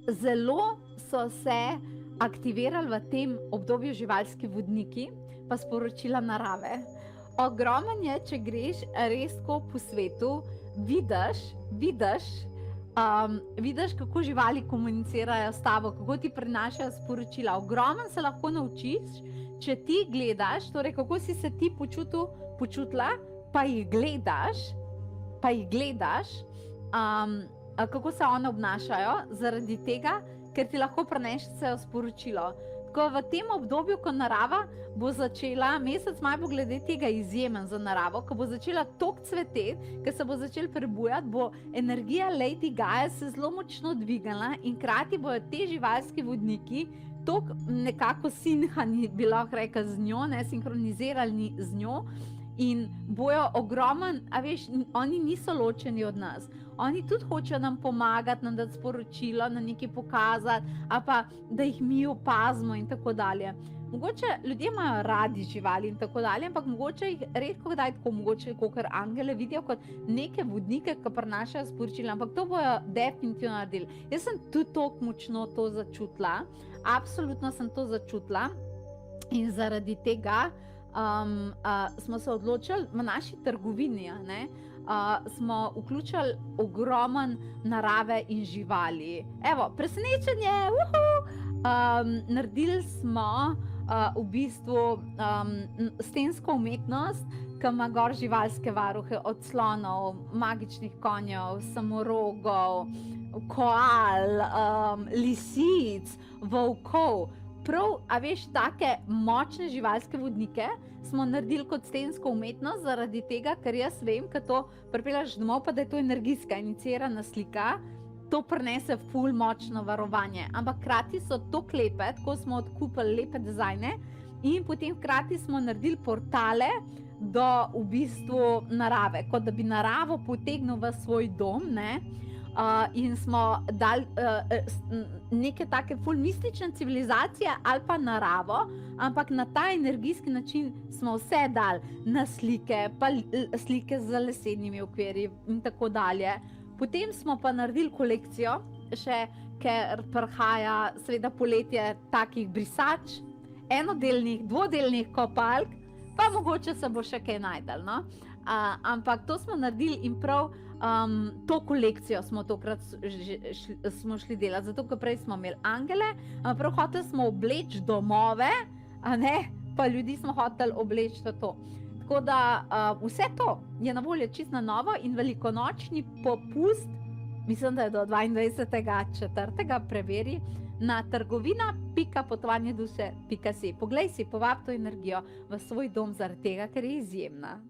zelo so se aktivirali v tem obdobju živalski vodniki, pa sporočila narave. Ogromen je, če greš res tako po svetu, vidiš, kako živali komunicirajo s tabo, kako ti prenašajo sporočila. Ogromen se lahko naučiš, če ti gledaš, torej kako si se ti počutila, pa jih gledaš, kako se one obnašajo, zaradi tega, ker ti lahko prenesejo sporočilo. Tako v tem obdobju, ko narava bo začela, mesec maj bo glede tega izjemen za naravo, ko bo začela toliko cveteti, ko se bo začel prebujati, bo energija Lady Gaia se zelo močno dvignila in krati bojo te živalski vodniki toliko nekako sinhani, bi lahko rekla, z njo, ne, sinhronizirani z njo, in bojo ogromen, a veš, oni niso ločeni od nas. Oni tudi hočejo nam pomagati, nam dati sporočilo, nam nekaj pokazati, ali pa da jih mi opazimo in tako dalje. Mogoče ljudje imajo radi živali in tako dalje, ampak mogoče jih redko kdaj tako, mogoče kakor angele vidijo kot neke vodnike, ki prenašajo sporočila, ampak to bojo definitivno naredili. Jaz sem tudi toliko močno to začutila, absolutno sem to začutila in zaradi tega smo se odločili v naši trgovini, ne, smo vključili ogromen narave in živali. Evo, presenečenje, naredili smo v bistvu stensko umetnost, ki ima gor živalske varuhe, od slonov, magičnih konjev, samorogov, koal, lisic, volkov. Prav, a veš, take močne živalske vodnike smo naredili kot stensko umetnost, zaradi tega, ker jaz vem, ko to pripelješ domov, pa da je to energijska, inicirana slika, to prinese ful močno varovanje. Ampak hkrati so toliko lepe, tako smo odkupili lepe dizajne in potem hkrati smo naredili portale do v bistvu narave, kot da bi naravo potegnil v svoj dom, ne. In smo dali neke take ful mistične civilizacije ali pa naravo, ampak na ta energijski način smo vse dali na slike, pa slike z lesenimi okvirji in tako dalje. Potem smo pa naredili kolekcijo, še ker prihaja seveda poletje takih brisač, enodelnih, dvodelnih kopalk, pa mogoče se bo še kaj našlo, no? Ampak to smo naredili in prav to kolekcijo smo tokrat smo šli delati, zato ker prej smo imeli angele, prav hoteli smo obleči domove, a ne, pa ljudi smo hoteli obleči v to. Tako da vse to je na voljo čisto na novo in velikonočni popust, mislim, da je do 22.4. preveri na trgovina.potovanjeduše.si. Poglej si, povabi to energijo v svoj dom zaradi tega, ker je izjemna.